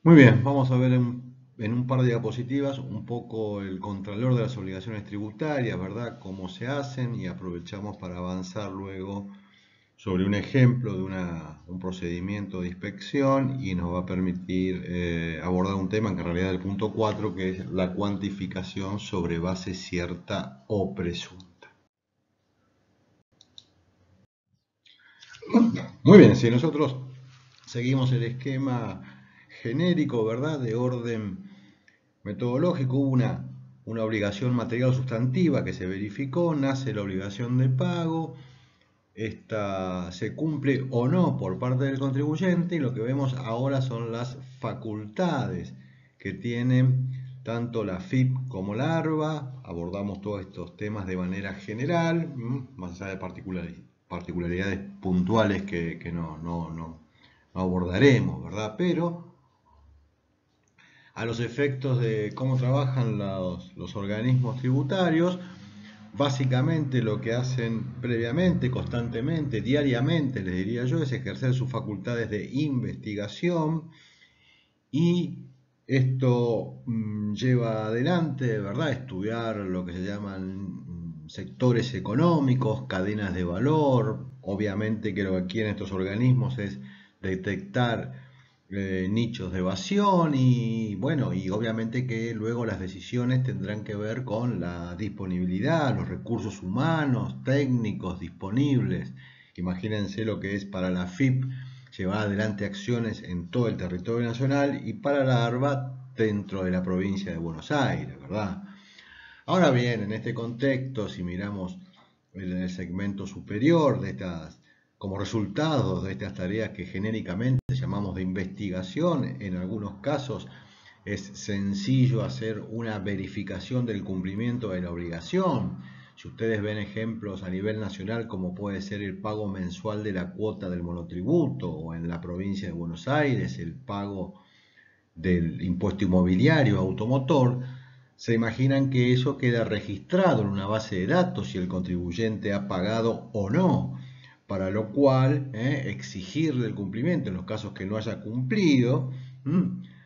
Muy bien, vamos a ver en un par de diapositivas un poco el contralor de las obligaciones tributarias, ¿verdad? Cómo se hacen y aprovechamos para avanzar luego sobre un ejemplo de un procedimiento de inspección y nos va a permitir abordar un tema que en realidad es el punto 4, que es la cuantificación sobre base cierta o presunta. Muy bien, si nosotros seguimos el esquema genérico, ¿verdad? De orden metodológico, hubo una obligación material o sustantiva que se verificó, nace la obligación de pago, esta se cumple o no por parte del contribuyente y lo que vemos ahora son las facultades que tienen tanto la FIP como la ARBA. Abordamos todos estos temas de manera general, más allá de particularidades puntuales que no abordaremos, ¿verdad? Pero a los efectos de cómo trabajan los organismos tributarios, básicamente lo que hacen previamente, constantemente, diariamente, les diría yo, es ejercer sus facultades de investigación y esto lleva adelante, ¿verdad?, estudiar lo que se llaman sectores económicos, cadenas de valor. Obviamente que lo que quieren estos organismos es detectar nichos de evasión y bueno, y obviamente que luego las decisiones tendrán que ver con la disponibilidad, los recursos humanos, técnicos disponibles. Imagínense lo que es para la FIP llevar adelante acciones en todo el territorio nacional y para la ARBA dentro de la provincia de Buenos Aires, ¿verdad? Ahora bien, en este contexto, si miramos en el segmento superior de estas, como resultado de estas tareas que genéricamente llamamos de investigación, en algunos casos es sencillo hacer una verificación del cumplimiento de la obligación. Si ustedes ven ejemplos a nivel nacional, como puede ser el pago mensual de la cuota del monotributo, o en la provincia de Buenos Aires el pago del impuesto inmobiliario automotor, se imaginan que eso queda registrado en una base de datos si el contribuyente ha pagado o no, para lo cual exigirle el cumplimiento en los casos que no haya cumplido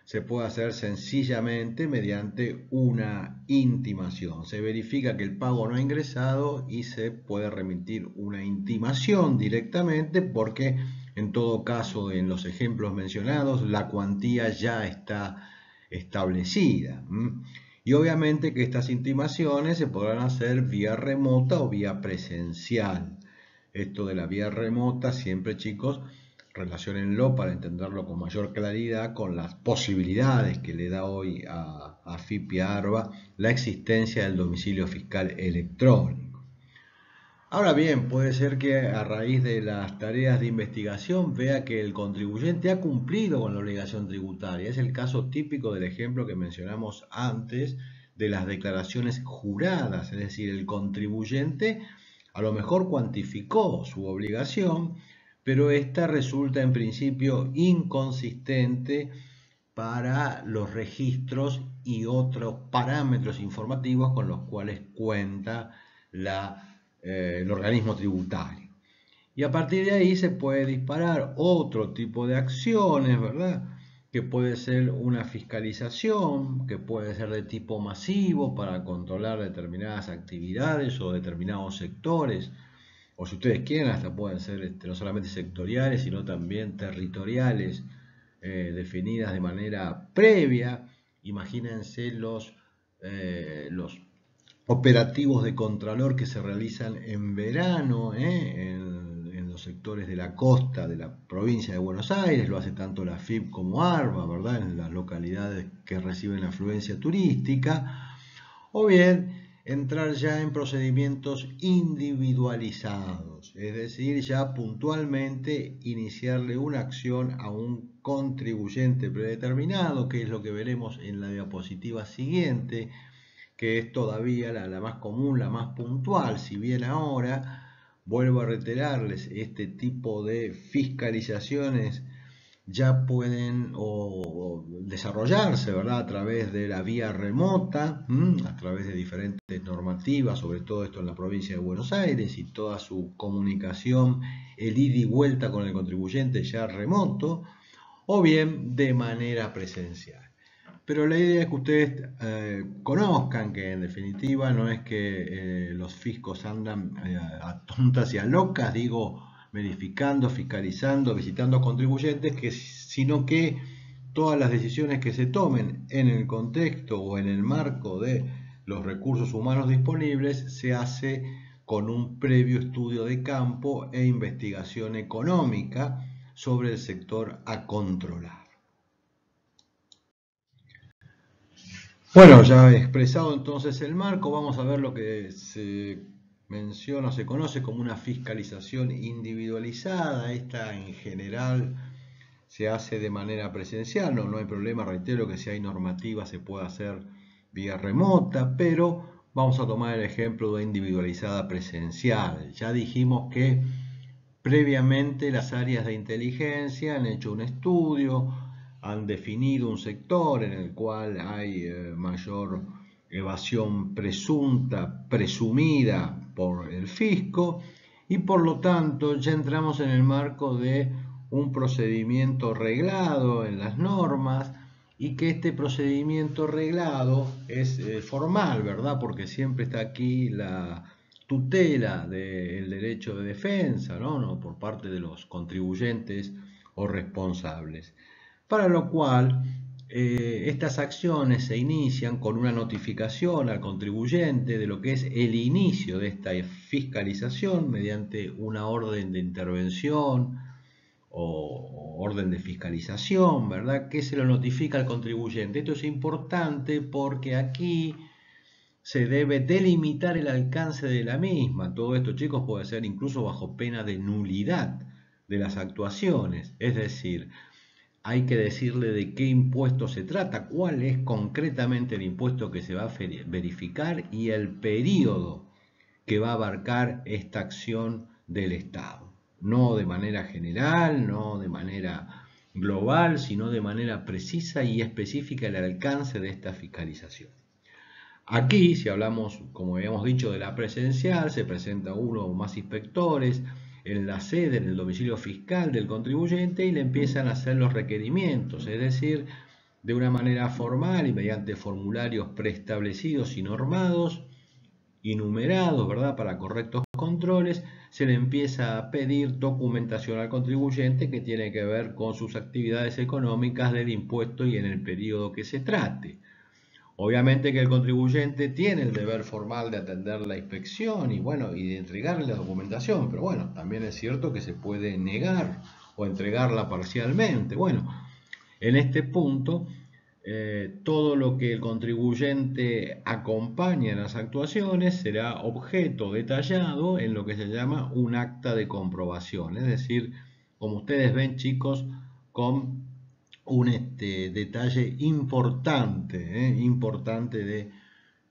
se puede hacer sencillamente mediante una intimación. Se verifica que el pago no ha ingresado y se puede remitir una intimación directamente porque en todo caso, en los ejemplos mencionados, la cuantía ya está establecida. Y obviamente que estas intimaciones se podrán hacer vía remota o vía presencial. Esto de la vía remota, siempre chicos, relaciónenlo para entenderlo con mayor claridad con las posibilidades que le da hoy a FIP y a ARBA la existencia del domicilio fiscal electrónico. Ahora bien, puede ser que a raíz de las tareas de investigación vea que el contribuyente ha cumplido con la obligación tributaria. Es el caso típico del ejemplo que mencionamos antes de las declaraciones juradas, es decir, el contribuyente a lo mejor cuantificó su obligación, pero esta resulta en principio inconsistente para los registros y otros parámetros informativos con los cuales cuenta el organismo tributario. Y a partir de ahí se puede disparar otro tipo de acciones, ¿verdad? Que puede ser una fiscalización, que puede ser de tipo masivo para controlar determinadas actividades o determinados sectores, o si ustedes quieren, hasta pueden ser no solamente sectoriales, sino también territoriales, definidas de manera previa. Imagínense los operativos de contralor que se realizan en verano en los sectores de la costa de la provincia de Buenos Aires, lo hace tanto la FIP como ARBA, ¿verdad? En las localidades que reciben afluencia turística, o bien entrar ya en procedimientos individualizados, es decir, ya puntualmente iniciarle una acción a un contribuyente predeterminado, que es lo que veremos en la diapositiva siguiente, que es todavía la más común, la más puntual, si bien ahora, vuelvo a reiterarles, este tipo de fiscalizaciones ya pueden desarrollarse, ¿verdad? A través de la vía remota, a través de diferentes normativas, sobre todo esto en la provincia de Buenos Aires y toda su comunicación, el ida y vuelta con el contribuyente ya remoto, o bien de manera presencial. Pero la idea es que ustedes conozcan que en definitiva no es que los fiscos andan a tontas y a locas, digo, verificando, fiscalizando, visitando contribuyentes, sino que todas las decisiones que se tomen en el contexto o en el marco de los recursos humanos disponibles se hace con un previo estudio de campo e investigación económica sobre el sector a controlar. Bueno, ya he expresado entonces el marco, vamos a ver lo que se menciona, se conoce como una fiscalización individualizada. Esta en general se hace de manera presencial, no hay problema, reitero que si hay normativa se puede hacer vía remota, pero vamos a tomar el ejemplo de individualizada presencial. Ya dijimos que previamente las áreas de inteligencia han hecho un estudio, han definido un sector en el cual hay mayor evasión presunta, presumida por el fisco, y por lo tanto ya entramos en el marco de un procedimiento reglado en las normas, y que este procedimiento reglado es formal, ¿verdad? Porque siempre está aquí la tutela del derecho de defensa, ¿no? Por parte de los contribuyentes o responsables. Para lo cual, estas acciones se inician con una notificación al contribuyente de lo que es el inicio de esta fiscalización mediante una orden de intervención o orden de fiscalización, ¿verdad? Que se lo notifica al contribuyente. Esto es importante porque aquí se debe delimitar el alcance de la misma. Todo esto, chicos, puede ser incluso bajo pena de nulidad de las actuaciones. Es decir, hay que decirle de qué impuesto se trata, cuál es concretamente el impuesto que se va a verificar y el periodo que va a abarcar esta acción del Estado. No de manera general, no de manera global, sino de manera precisa y específica el alcance de esta fiscalización. Aquí, si hablamos, como habíamos dicho, de la presencial, se presenta uno o más inspectores en la sede, en el domicilio fiscal del contribuyente, y le empiezan a hacer los requerimientos, es decir, de una manera formal y mediante formularios preestablecidos y normados y numerados, ¿verdad? Para correctos controles, se le empieza a pedir documentación al contribuyente que tiene que ver con sus actividades económicas del impuesto y en el periodo que se trate. Obviamente que el contribuyente tiene el deber formal de atender la inspección y bueno, y de entregarle la documentación, pero bueno, también es cierto que se puede negar o entregarla parcialmente. Bueno, en este punto, todo lo que el contribuyente acompaña en las actuaciones será objeto detallado en lo que se llama un acta de comprobación. Es decir, como ustedes ven, chicos, con un detalle importante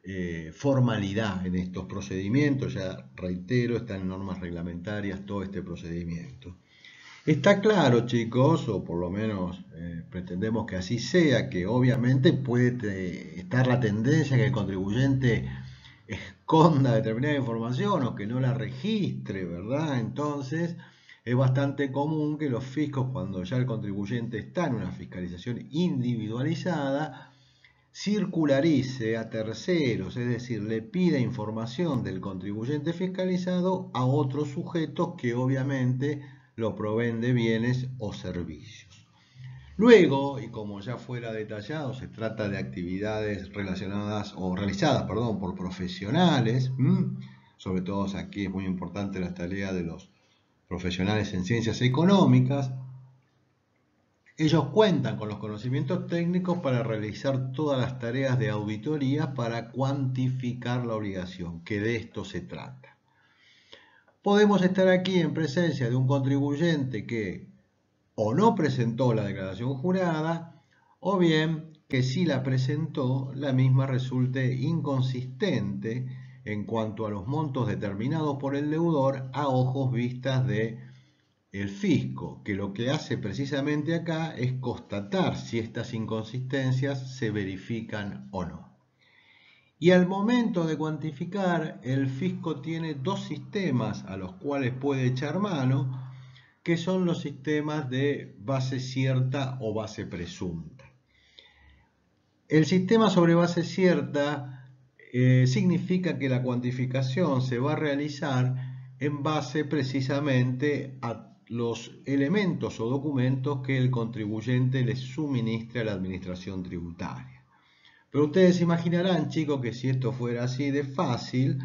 de formalidad en estos procedimientos. Ya reitero, están en normas reglamentarias todo este procedimiento. Está claro, chicos, o por lo menos pretendemos que así sea, que obviamente puede estar la tendencia que el contribuyente esconda determinada información o que no la registre, ¿verdad? Entonces, es bastante común que los fiscos, cuando ya el contribuyente está en una fiscalización individualizada, circularice a terceros, es decir, le pida información del contribuyente fiscalizado a otros sujetos que obviamente lo proveen de bienes o servicios. Luego, y como ya fuera detallado, se trata de actividades relacionadas o realizadas, por profesionales, sobre todo aquí es muy importante la tarea de los profesionales en ciencias económicas. Ellos cuentan con los conocimientos técnicos para realizar todas las tareas de auditoría para cuantificar la obligación, que de esto se trata. Podemos estar aquí en presencia de un contribuyente que o no presentó la declaración jurada, o bien que si la presentó, la misma resulte inconsistente en cuanto a los montos determinados por el deudor a ojos vistas de el fisco, que lo que hace precisamente acá es constatar si estas inconsistencias se verifican o no. Y al momento de cuantificar, el fisco tiene dos sistemas a los cuales puede echar mano, que son los sistemas de base cierta o base presunta. El sistema sobre base cierta significa que la cuantificación se va a realizar en base precisamente a los elementos o documentos que el contribuyente le suministre a la administración tributaria. Pero ustedes imaginarán, chicos, que si esto fuera así de fácil,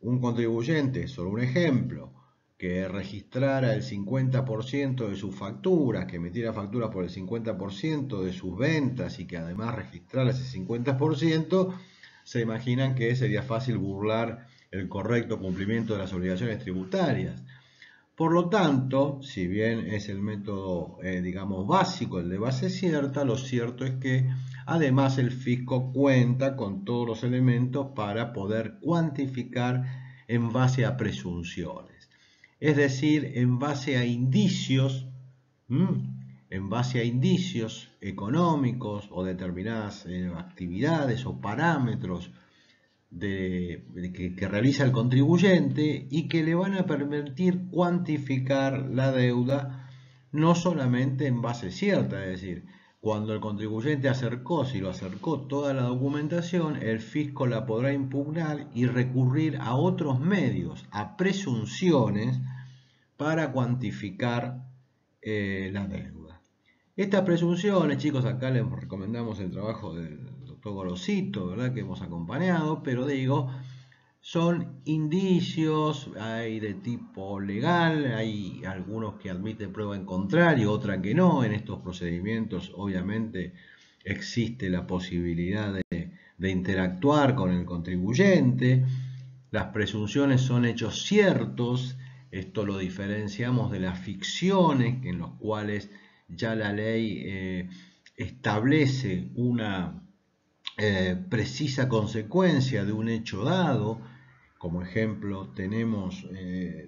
un contribuyente, solo un ejemplo, que registrara el 50% de sus facturas, que emitiera facturas por el 50% de sus ventas y que además registrara ese 50%, se imaginan que sería fácil burlar el correcto cumplimiento de las obligaciones tributarias. Por lo tanto, si bien es el método, digamos, básico, el de base cierta, lo cierto es que además el fisco cuenta con todos los elementos para poder cuantificar en base a presunciones. Es decir, en base a indicios, económicos o determinadas actividades o parámetros que realiza el contribuyente y que le van a permitir cuantificar la deuda no solamente en base cierta, es decir, cuando el contribuyente si lo acercó toda la documentación, el fisco la podrá impugnar y recurrir a otros medios, a presunciones, para cuantificar la deuda. Estas presunciones, chicos, acá les recomendamos el trabajo del doctor Gorosito, ¿verdad?, que hemos acompañado, pero digo, son indicios, hay de tipo legal, hay algunos que admiten prueba en contrario, otra que no. En estos procedimientos obviamente existe la posibilidad de interactuar con el contribuyente. Las presunciones son hechos ciertos, esto lo diferenciamos de las ficciones, en los cuales ya la ley establece una precisa consecuencia de un hecho dado. Como ejemplo tenemos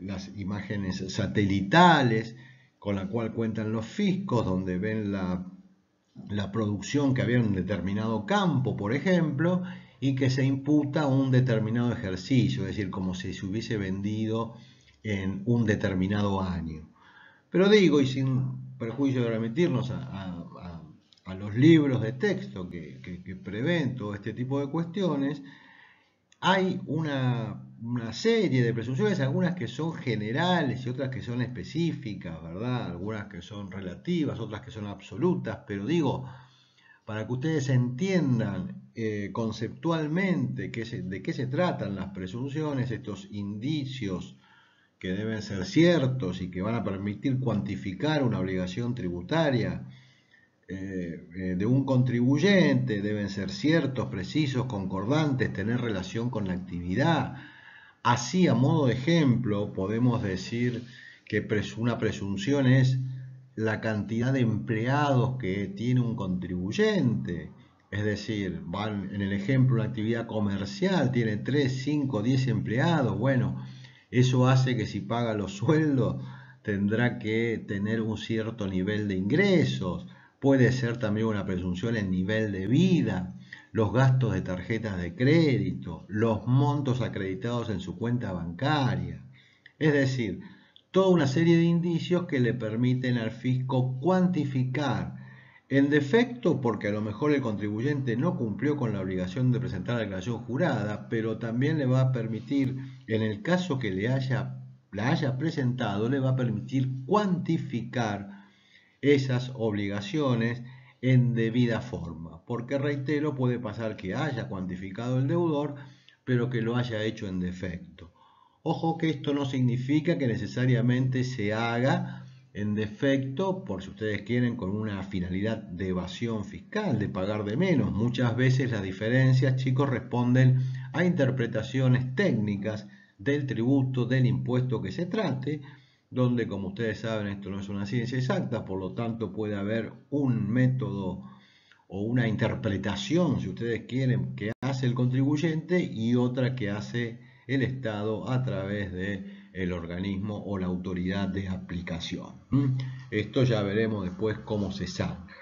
las imágenes satelitales con la cual cuentan los fiscos, donde ven la producción que había en un determinado campo, por ejemplo, y que se imputa un determinado ejercicio, es decir, como si se hubiese vendido en un determinado año. Pero digo, y sin perjuicio de remitirnos a los libros de texto que prevén todo este tipo de cuestiones, hay una serie de presunciones, algunas que son generales y otras que son específicas, ¿verdad? Algunas que son relativas, otras que son absolutas, pero digo, para que ustedes entiendan conceptualmente de qué se tratan las presunciones, estos indicios que deben ser ciertos y que van a permitir cuantificar una obligación tributaria de un contribuyente, deben ser ciertos, precisos, concordantes, tener relación con la actividad. Así, a modo de ejemplo, podemos decir que una presunción es la cantidad de empleados que tiene un contribuyente. Es decir, en el ejemplo, una actividad comercial tiene 3, 5, 10 empleados. Bueno, eso hace que si paga los sueldos tendrá que tener un cierto nivel de ingresos. Puede ser también una presunción en nivel de vida, los gastos de tarjetas de crédito, los montos acreditados en su cuenta bancaria. Es decir, toda una serie de indicios que le permiten al fisco cuantificar, en defecto porque a lo mejor el contribuyente no cumplió con la obligación de presentar la declaración jurada, pero también le va a permitir, en el caso que la haya presentado, le va a permitir cuantificar esas obligaciones en debida forma, porque reitero, puede pasar que haya cuantificado el deudor, pero que lo haya hecho en defecto. Ojo que esto no significa que necesariamente se haga en defecto, por si ustedes quieren, con una finalidad de evasión fiscal, de pagar de menos. Muchas veces las diferencias, chicos, responden a interpretaciones técnicas del tributo, del impuesto que se trate, donde, como ustedes saben, esto no es una ciencia exacta, por lo tanto puede haber un método o una interpretación, si ustedes quieren, que hace el contribuyente y otra que hace el Estado a través del organismo o la autoridad de aplicación. Esto ya veremos después cómo se zanja.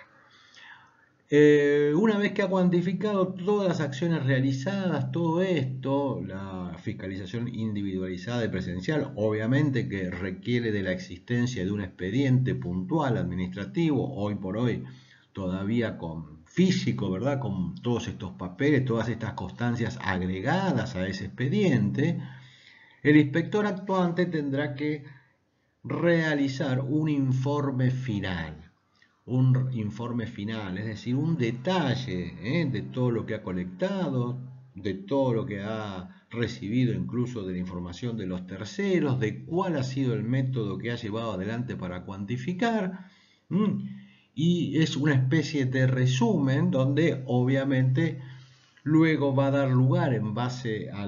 Una vez que ha cuantificado todas las acciones realizadas, todo esto, la fiscalización individualizada y presencial, obviamente que requiere de la existencia de un expediente puntual administrativo, hoy por hoy todavía con físico, ¿verdad? Con todos estos papeles, todas estas constancias agregadas a ese expediente, el inspector actuante tendrá que realizar un informe final, es decir, un detalle de todo lo que ha colectado, de todo lo que ha recibido, incluso de la información de los terceros, de cuál ha sido el método que ha llevado adelante para cuantificar, y es una especie de resumen donde obviamente luego va a dar lugar en base a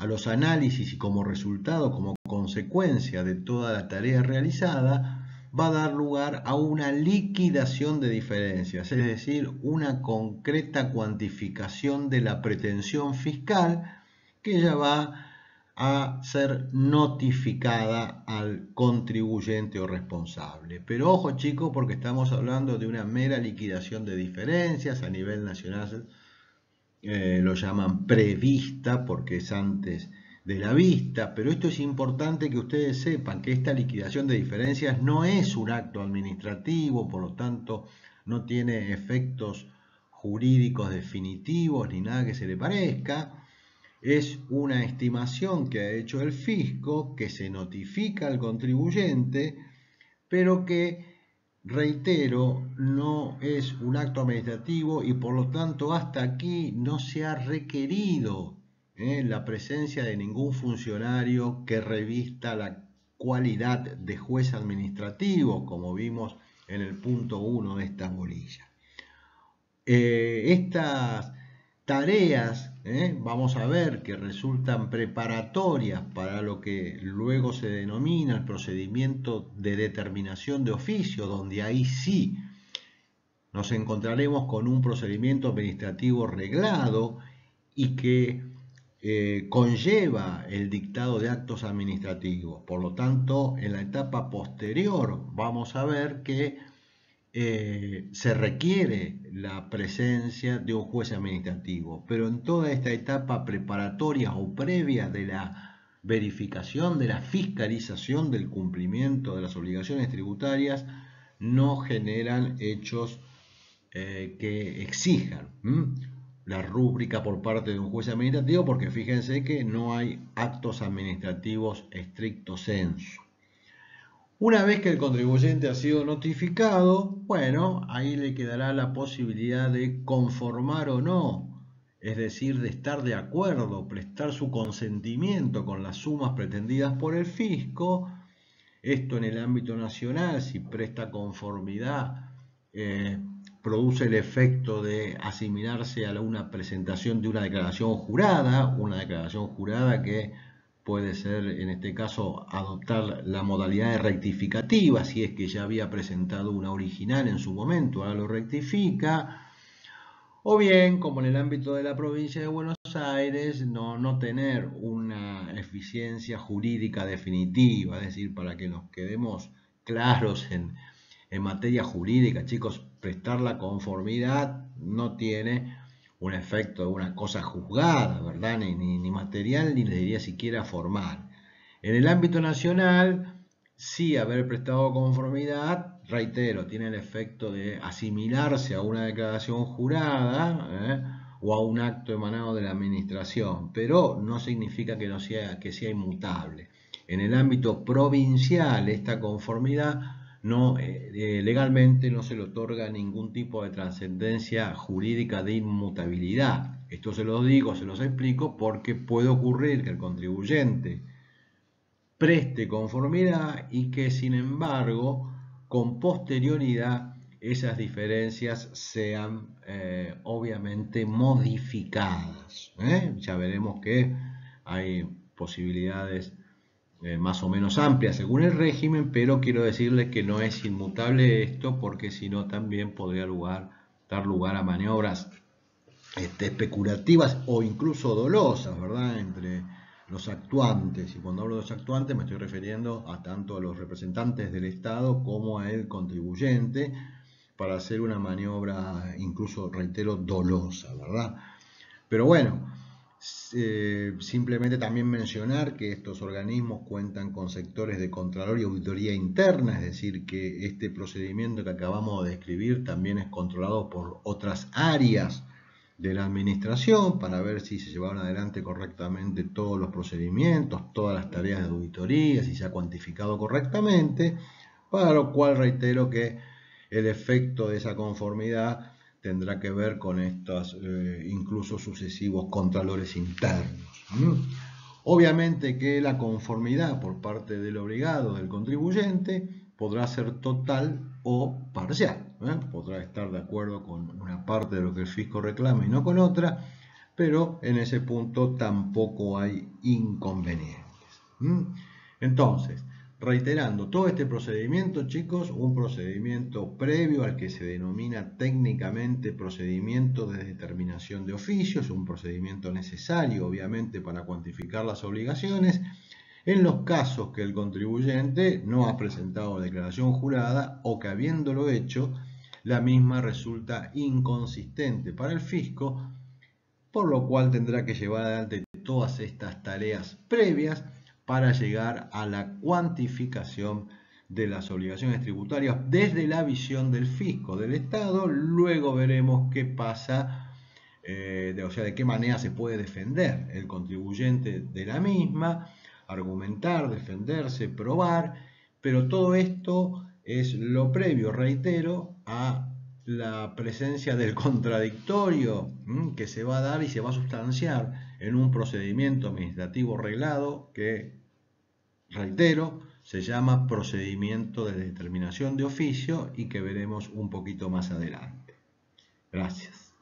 los análisis y como resultado, como consecuencia de toda la tarea realizada, va a dar lugar a una liquidación de diferencias, es decir, una concreta cuantificación de la pretensión fiscal que ya va a ser notificada al contribuyente o responsable. Pero ojo chicos, porque estamos hablando de una mera liquidación de diferencias a nivel nacional. Lo llaman prevista porque es antes de la vista, pero esto es importante que ustedes sepan que esta liquidación de diferencias no es un acto administrativo, por lo tanto no tiene efectos jurídicos definitivos ni nada que se le parezca. Es una estimación que ha hecho el fisco, que se notifica al contribuyente, pero que, reitero, no es un acto administrativo y por lo tanto hasta aquí no se ha requerido la presencia de ningún funcionario que revista la cualidad de juez administrativo, como vimos en el punto 1 de esta bolilla. Estas tareas, vamos a ver que resultan preparatorias para lo que luego se denomina el procedimiento de determinación de oficio, donde ahí sí nos encontraremos con un procedimiento administrativo reglado y que conlleva el dictado de actos administrativos. Por lo tanto, en la etapa posterior vamos a ver que se requiere la presencia de un juez administrativo, pero en toda esta etapa preparatoria o previa de la verificación, de la fiscalización del cumplimiento de las obligaciones tributarias, no generan hechos que exijan la rúbrica por parte de un juez administrativo, porque fíjense que no hay actos administrativos estricto sensu. Una vez que el contribuyente ha sido notificado, bueno, ahí le quedará la posibilidad de conformar o no, es decir, de estar de acuerdo, prestar su consentimiento con las sumas pretendidas por el fisco. Esto en el ámbito nacional, si presta conformidad, produce el efecto de asimilarse a una presentación de una declaración jurada que puede ser, en este caso, adoptar la modalidad de rectificativa, si es que ya había presentado una original en su momento, ahora lo rectifica, o bien, como en el ámbito de la provincia de Buenos Aires, no tener una eficiencia jurídica definitiva, es decir, para que nos quedemos claros en materia jurídica, chicos, prestar la conformidad no tiene un efecto de una cosa juzgada, ¿verdad? Ni material, ni les diría siquiera formal. En el ámbito nacional, sí haber prestado conformidad, reitero, tiene el efecto de asimilarse a una declaración jurada o a un acto emanado de la administración, pero no significa que sea inmutable. En el ámbito provincial, esta conformidad legalmente no se le otorga ningún tipo de trascendencia jurídica de inmutabilidad. Esto se los digo, se los explico, porque puede ocurrir que el contribuyente preste conformidad y que sin embargo con posterioridad esas diferencias sean obviamente modificadas. Ya veremos que hay posibilidades más o menos amplias según el régimen, pero quiero decirles que no es inmutable esto, porque si no también podría dar lugar a maniobras especulativas o incluso dolosas, ¿verdad?, entre los actuantes. Y cuando hablo de los actuantes me estoy refiriendo a tanto a los representantes del Estado como al contribuyente, para hacer una maniobra, incluso, reitero, dolosa, ¿verdad? Pero bueno, simplemente también mencionar que estos organismos cuentan con sectores de Contralor y Auditoría Interna, es decir, que este procedimiento que acabamos de describir también es controlado por otras áreas de la administración para ver si se llevaron adelante correctamente todos los procedimientos, todas las tareas de auditoría, si se ha cuantificado correctamente, para lo cual reitero que el efecto de esa conformidad tendrá que ver con estos incluso sucesivos contralores internos. Obviamente que la conformidad por parte del obligado, del contribuyente, podrá ser total o parcial. Podrá estar de acuerdo con una parte de lo que el fisco reclama y no con otra, pero en ese punto tampoco hay inconvenientes. Entonces, reiterando, todo este procedimiento, chicos, un procedimiento previo al que se denomina técnicamente procedimiento de determinación de oficios, un procedimiento necesario, obviamente, para cuantificar las obligaciones, en los casos que el contribuyente no ha presentado declaración jurada o que, habiéndolo hecho, la misma resulta inconsistente para el fisco, por lo cual tendrá que llevar adelante todas estas tareas previas para llegar a la cuantificación de las obligaciones tributarias desde la visión del fisco del Estado. Luego veremos qué pasa, o sea, de qué manera se puede defender el contribuyente de la misma, argumentar, defenderse, probar, pero todo esto es lo previo, reitero, a la presencia del contradictorio que se va a dar y se va a sustanciar en un procedimiento administrativo reglado que, reitero, se llama procedimiento de determinación de oficio y que veremos un poquito más adelante. Gracias.